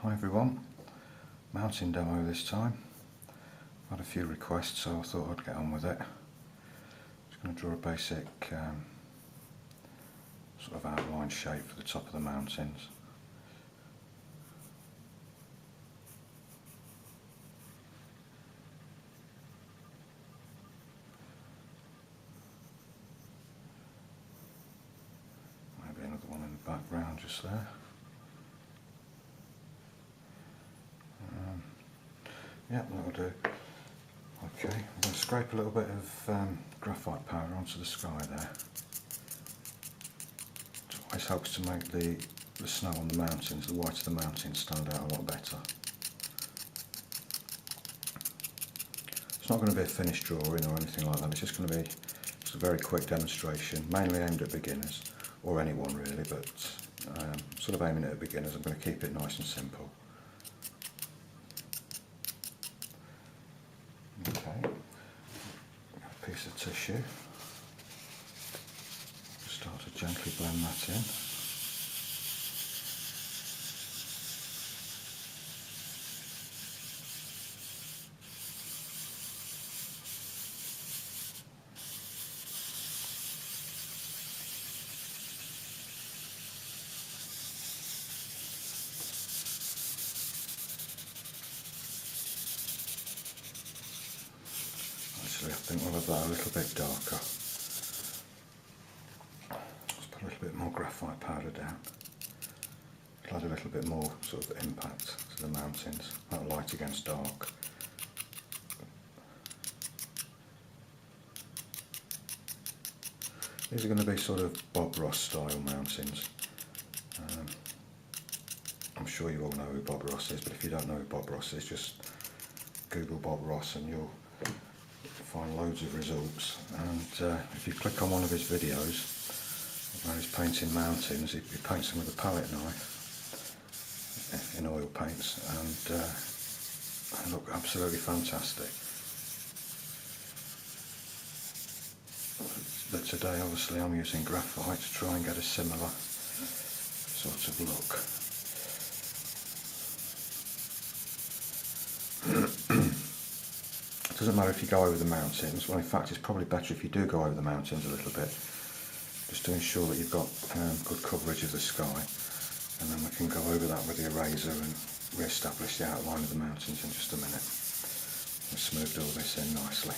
Hi everyone, mounting demo this time. I had a few requests, so I thought I'd get on with it. Just going to draw a basic sort of outline shape for the top of the mountings. Maybe another one in the background just there. Yeah, that'll do. Okay, I'm going to scrape a little bit of graphite powder onto the sky there. It always helps to make the snow on the mountains, the white of the mountains, stand out a lot better. It's not going to be a finished drawing or anything like that, it's just going to be just a very quick demonstration, mainly aimed at beginners, or anyone really, but sort of aiming at beginners. I'm going to keep it nice and simple. Okay, a piece of tissue, start to gently blend that in. Actually, I think we'll have that a little bit darker. Let's put a little bit more graphite powder down. It'll add a little bit more sort of impact to the mountains, like light against dark. These are going to be sort of Bob Ross style mountains. I'm sure you all know who Bob Ross is, but if you don't know who Bob Ross is, just Google Bob Ross and you'll find loads of results. And if you click on one of his videos where he's painting mountains, he paints them with a palette knife in oil paints, and they look absolutely fantastic. But today obviously I'm using graphite to try and get a similar sort of look. It doesn't matter if you go over the mountains. Well, in fact, it's probably better if you do go over the mountains a little bit, just to ensure that you've got good coverage of the sky, and then we can go over that with the eraser and re-establish the outline of the mountains in just a minute. We've smoothed all this in nicely.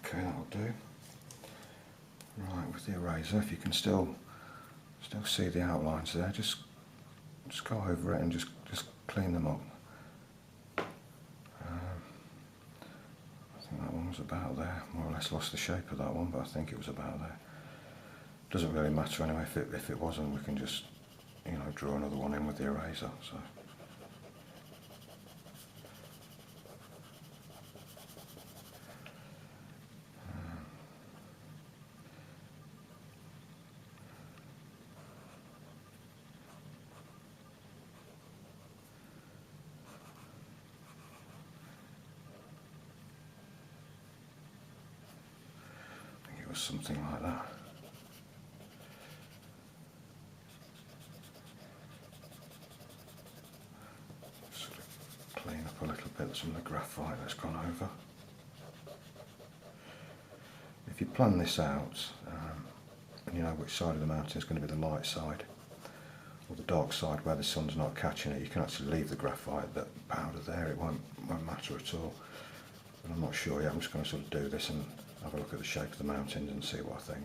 Okay, that'll do. Right, with the eraser, if you can still see the outlines there, just go over it and just clean them up. I think that one was about there. More or less lost the shape of that one, but I think it was about there. Doesn't really matter anyway. If it wasn't, we can just, you know, draw another one in with the eraser. So. Or something like that. Sort of clean up a little bit some of the graphite that's gone over. If you plan this out, and you know which side of the mountain is going to be the light side, or the dark side where the sun's not catching it, you can actually leave the graphite, that powder there, it won't matter at all. But I'm not sure yet. I'm just going to sort of do this and have a look at the shape of the mountains and see what I think.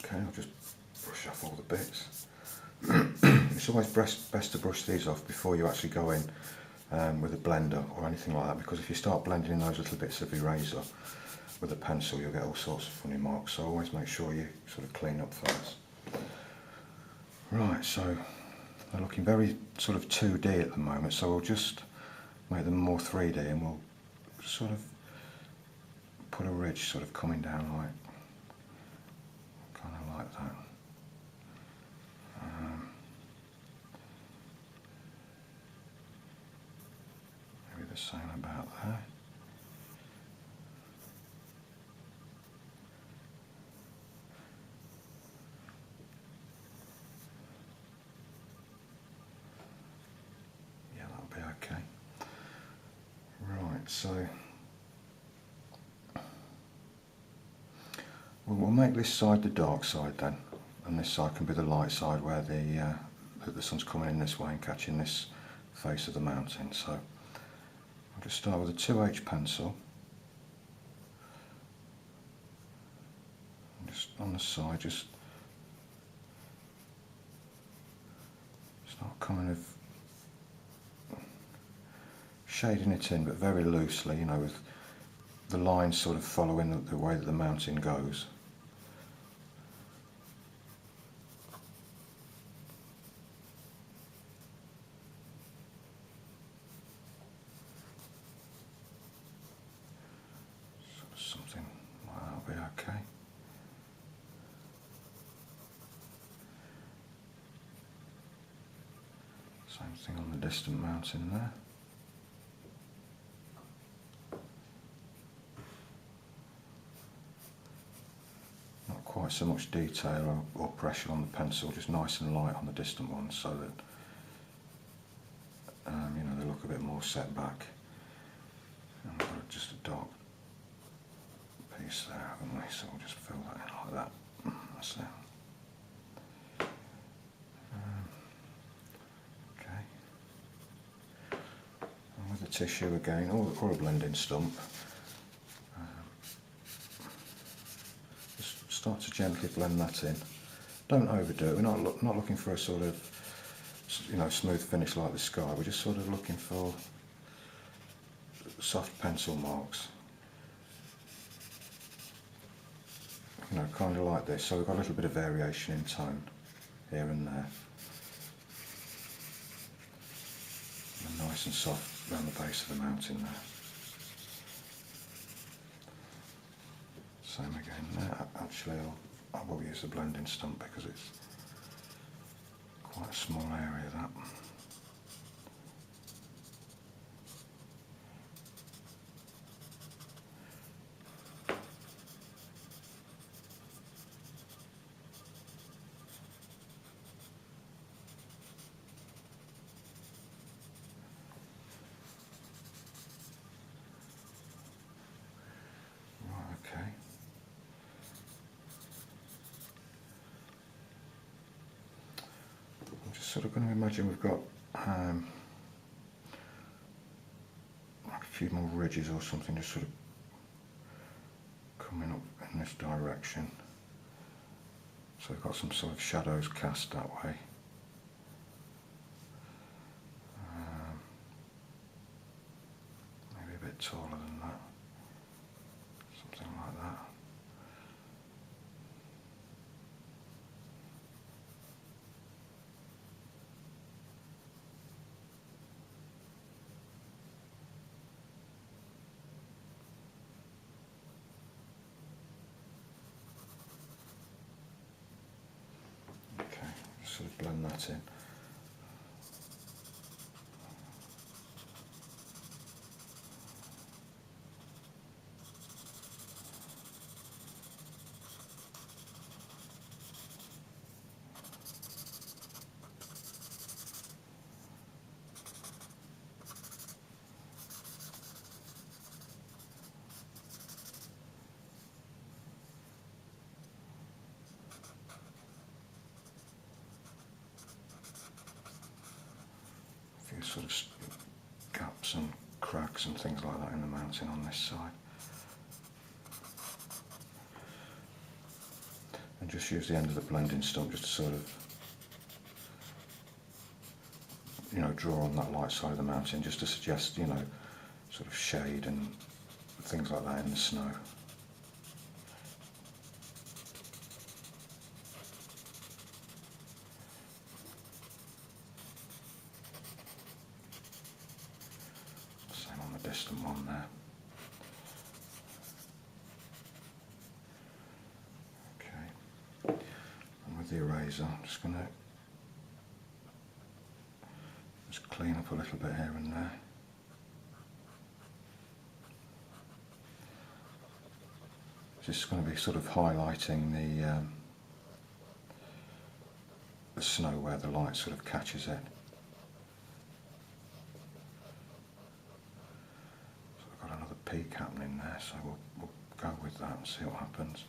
Okay, I'll just brush off all the bits. It's always best to brush these off before you actually go in with a blender or anything like that, because if you start blending in those little bits of eraser with a pencil, you'll get all sorts of funny marks, so always make sure you sort of clean up first. Right, so they're looking very sort of 2D at the moment, so we'll just make them more 3D, and we'll sort of put a ridge sort of coming down kind of like that. Maybe the same about there. so we'll make this side the dark side then, and this side can be the light side where the sun's coming in this way and catching this face of the mountain. So I'll just start with a 2H pencil, and just on the side, just start kind of shading it in, but very loosely, you know, with the lines sort of following the way that the mountain goes. So something like that'll be okay. Same thing on the distant mountain there. Quite so much detail or pressure on the pencil, just nice and light on the distant ones, so that you know, they look a bit more set back. And we've got just a dark piece there, haven't we? So we'll just fill that in like that. That's it. Okay. And with the tissue again, or a blending stump. Start to gently blend that in. Don't overdo it. We're not looking for a sort of, you know, smooth finish like the sky. We're just sort of looking for soft pencil marks. You know, kind of like this. So we've got a little bit of variation in tone here and there. And nice and soft around the base of the mountain there. Same again there. Actually, I will use the blending stump because it's quite a small area, that. Right, okay. Sort of going to imagine we've got like a few more ridges or something just sort of coming up in this direction. So we've got some sort of shadows cast that way. Maybe a bit taller than that. Something like that. Sort of blend that in. Sort of gaps and cracks and things like that in the mountain on this side. And just use the end of the blending stump just to sort of, you know, draw on that light side of the mountain, just to suggest, you know, sort of shade and things like that in the snow. Distant one there. Okay, and with the eraser, I'm just going to just clean up a little bit here and there. Just going to be sort of highlighting the snow where the light sort of catches it. peak happening there, so we'll go with that and see what happens.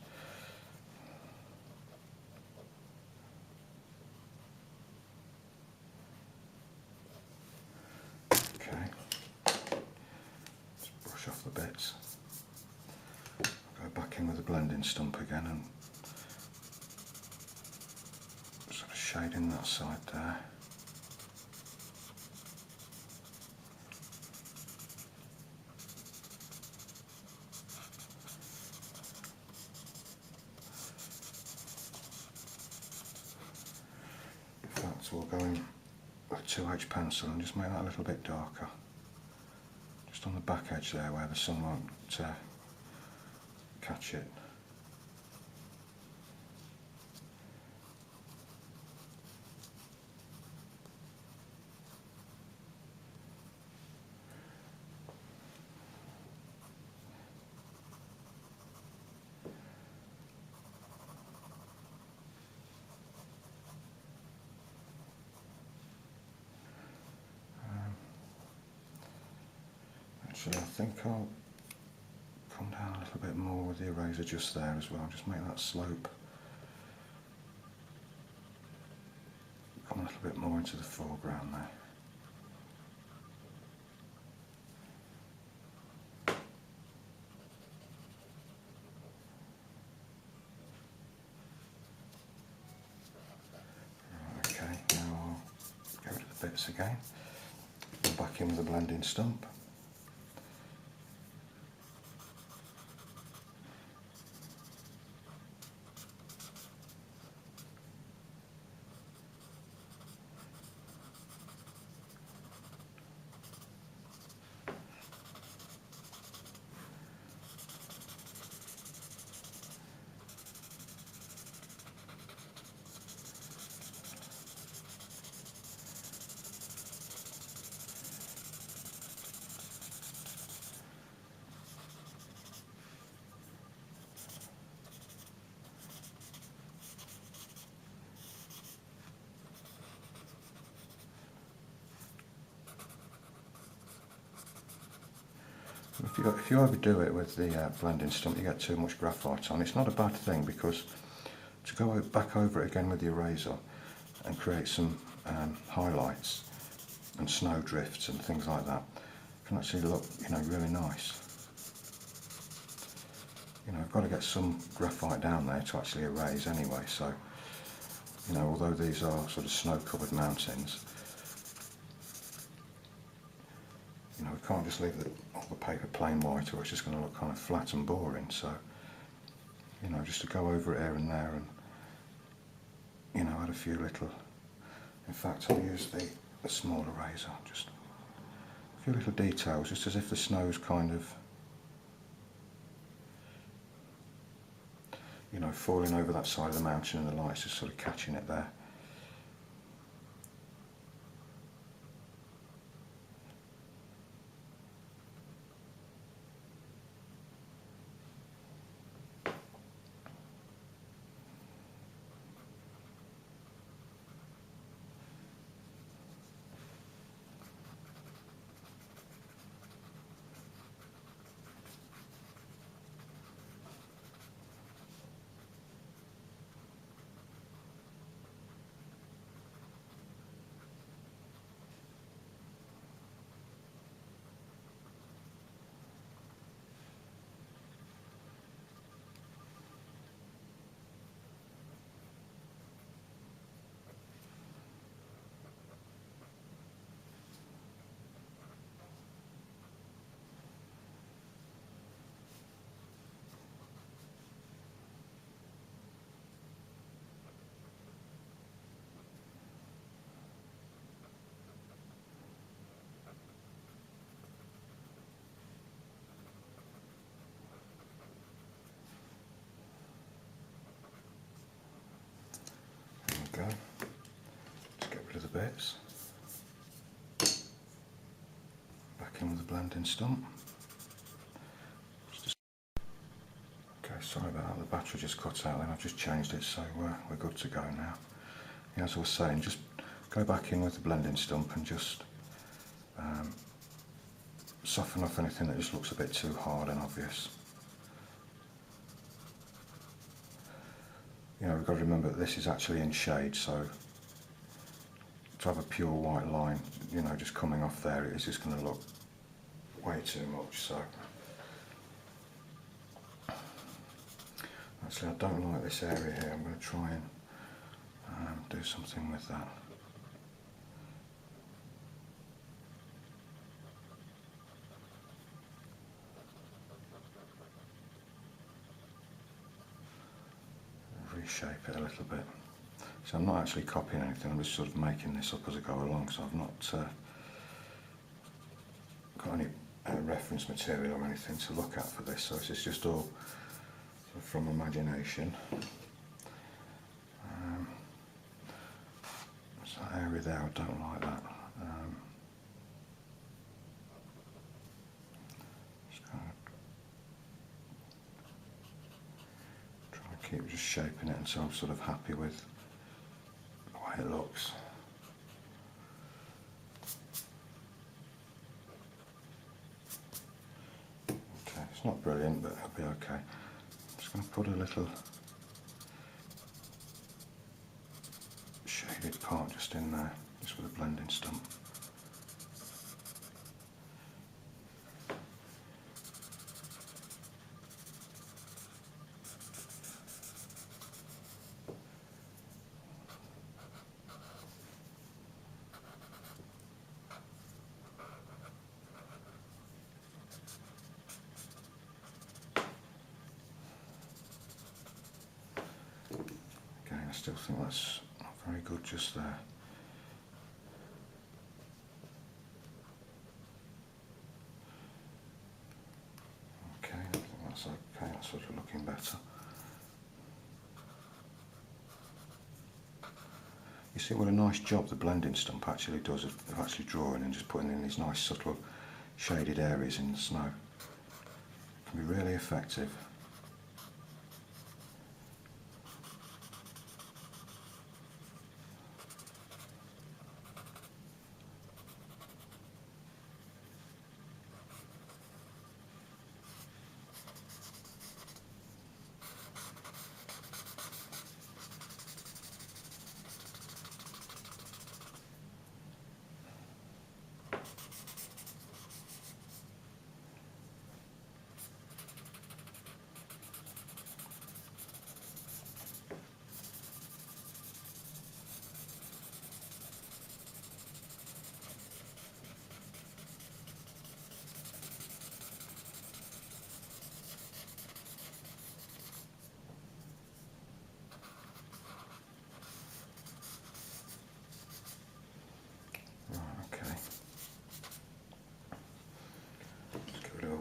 Okay, let's brush off the bits. Go back in with the blending stump again and sort of shading that side there. So we'll go in with a 2H pencil and just make that a little bit darker. Just on the back edge there where the sun won't catch it. Actually, I think I'll come down a little bit more with the eraser just there as well, just make that slope come a little bit more into the foreground there. Right, okay, now I'll go to the bits again, go back in with the blending stump. If you overdo it with the blending stump, you get too much graphite on. It's not a bad thing, because to go back over it again with the eraser and create some highlights and snow drifts and things like that can actually look, really nice. I've got to get some graphite down there to actually erase anyway, so although these are sort of snow-covered mountains, we can't just leave all the paper plain white, or it's just going to look kind of flat and boring. So, just to go over it here and there and, add a few little, in fact I'll use the small eraser, just a few little details, just as if the snow's kind of, falling over that side of the mountain and the light's just sort of catching it there. Go. Just get rid of the bits. Back in with the blending stump. Okay, sorry about that, the battery just cut out then, I've just changed it, so we're good to go now. Yeah, as I was saying, just go back in with the blending stump and just soften off anything that just looks a bit too hard and obvious. You know, we've got to remember that this is actually in shade, so to have a pure white line, you know, just coming off there, it is just going to look way too much. So actually, I don't like this area here. I'm going to try and do something with that. Reshape it a little bit. So I'm not actually copying anything, I'm just sort of making this up as I go along, so I've not got any reference material or anything to look at for this, so this is just all sort of from imagination. So that area there, I don't like that. Just kind of try and keep just shaping it until I'm sort of happy with the way it looks. Okay, it's not brilliant, but it'll be okay. I'm just going to put a little shaded part just in there, just with a blending stump. Again, I still think that's not very good just there. Okay, I think that's okay, that's sort of looking better. You see what a nice job the blending stump actually does of actually drawing and just putting in these nice subtle shaded areas in the snow. It can be really effective.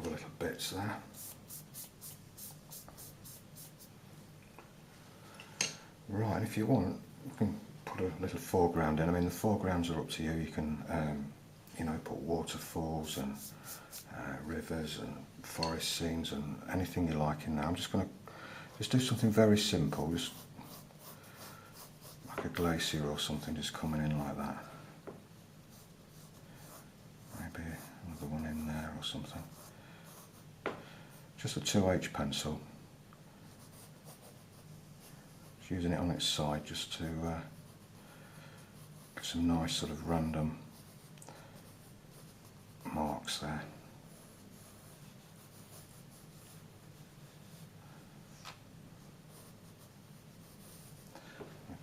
Little bits there. Right, and if you want, you can put a little foreground in. I mean, the foregrounds are up to you. You can, you know, put waterfalls and rivers and forest scenes and anything you like in there. I'm just going to just do something very simple, just like a glacier or something, just coming in like that. Maybe another one in there or something. Just a 2H pencil, just using it on its side just to get some nice sort of random marks there.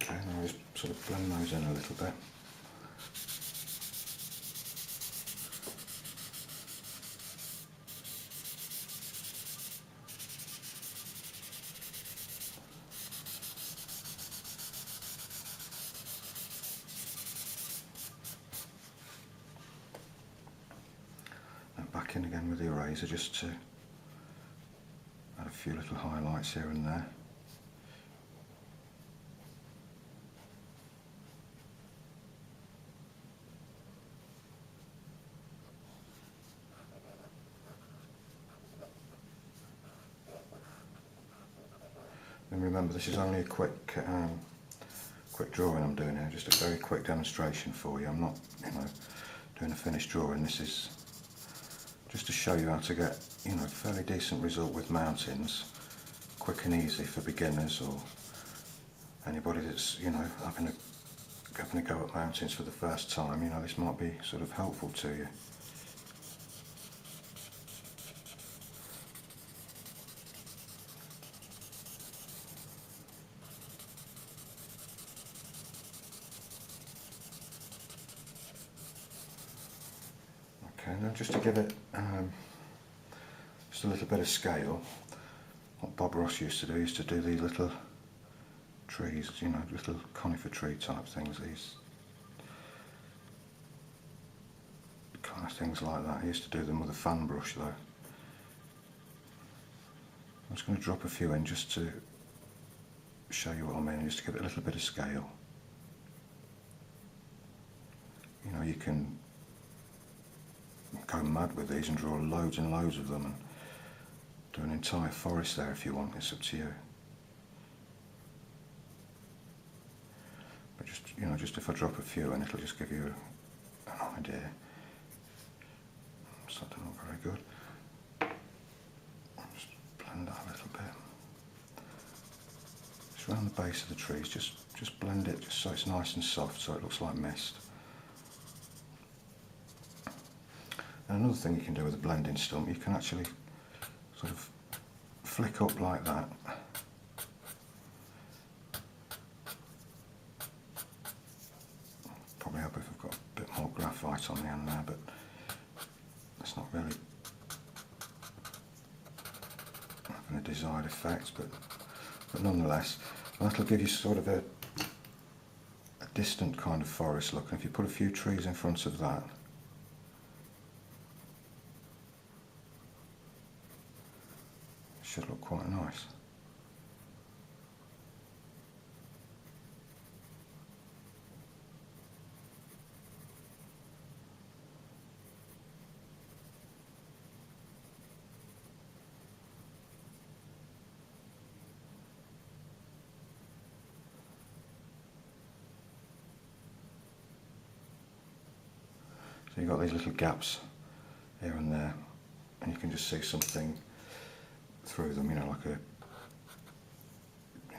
Okay, now I'll just sort of blend those in a little bit. Back in again with the eraser just to add a few little highlights here and there. And remember, this is only a quick drawing I'm doing here, just a very quick demonstration for you. I'm not, you know, doing a finished drawing. This is just to show you how to get, you know, a fairly decent result with mountains, quick and easy for beginners or anybody that's, you know, having a go at mountains for the first time. You know, this might be sort of helpful to you. Okay, now just to give it just a little bit of scale, what Bob Ross used to do these little trees, you know, little conifer tree type things, these kind of things like that. He used to do them with a fan brush though. I'm just going to drop a few in just to show you what I mean, just to give it a little bit of scale. You know, you can go mad with these and draw loads and loads of them and do an entire forest there if you want. It's up to you. But just, you know, just if I drop a few in, it'll just give you an idea. So that's not very good. Just blend that a little bit. Just around the base of the trees, just blend it just so it's nice and soft, so it looks like mist. And another thing you can do with a blending stump, you can actually sort of flick up like that. Probably help if I've got a bit more graphite on the end there, but that's not really having a desired effect, but nonetheless, that'll give you sort of a distant kind of forest look. And if you put a few trees in front of that, should look quite nice. So you've got these little gaps here and there, and you can just see something through them, you know, like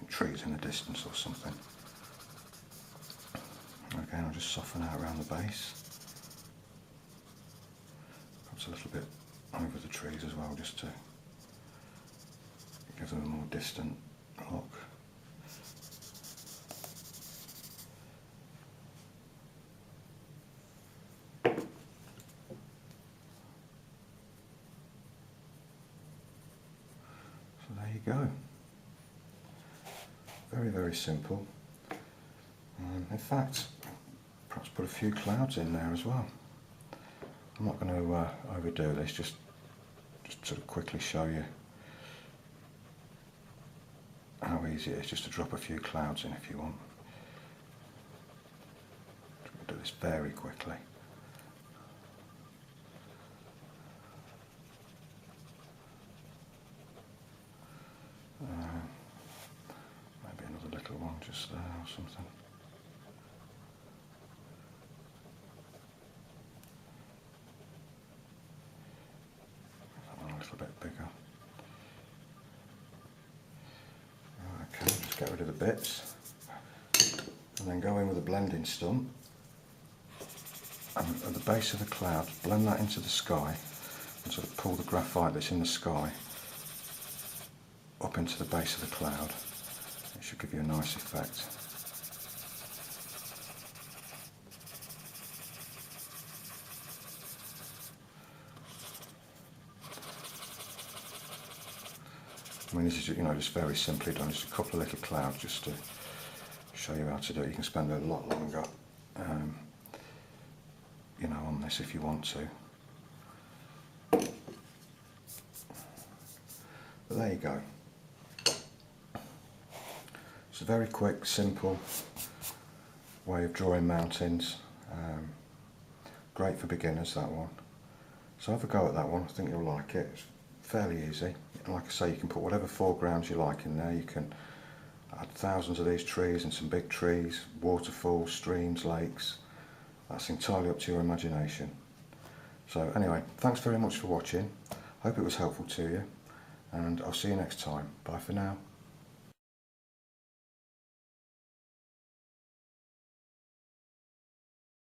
trees in the distance or something. Again, I'll just soften out around the base. Perhaps a little bit over the trees as well, just to give them a more distant look. There you go. Very, very simple. In fact, perhaps put a few clouds in there as well. I'm not going to overdo this, just sort of quickly show you how easy it is just to drop a few clouds in if you want. We'll do this very quickly. Maybe another little one just there or something. That one a little bit bigger. Okay, just get rid of the bits. And then go in with a blending stump. And at the base of the cloud, blend that into the sky and sort of pull the graphite that's in the sky up into the base of the cloud. It should give you a nice effect. I mean, this is, you know, just very simply done. Just a couple of little clouds just to show you how to do it. You can spend a lot longer, you know, on this if you want to. But there you go. It's a very quick, simple way of drawing mountains. Great for beginners, that one. So have a go at that one. I think you'll like it. It's fairly easy. Like I say, you can put whatever foregrounds you like in there. You can add thousands of these trees and some big trees, waterfalls, streams, lakes. That's entirely up to your imagination. So anyway, thanks very much for watching. Hope it was helpful to you, and I'll see you next time. Bye for now.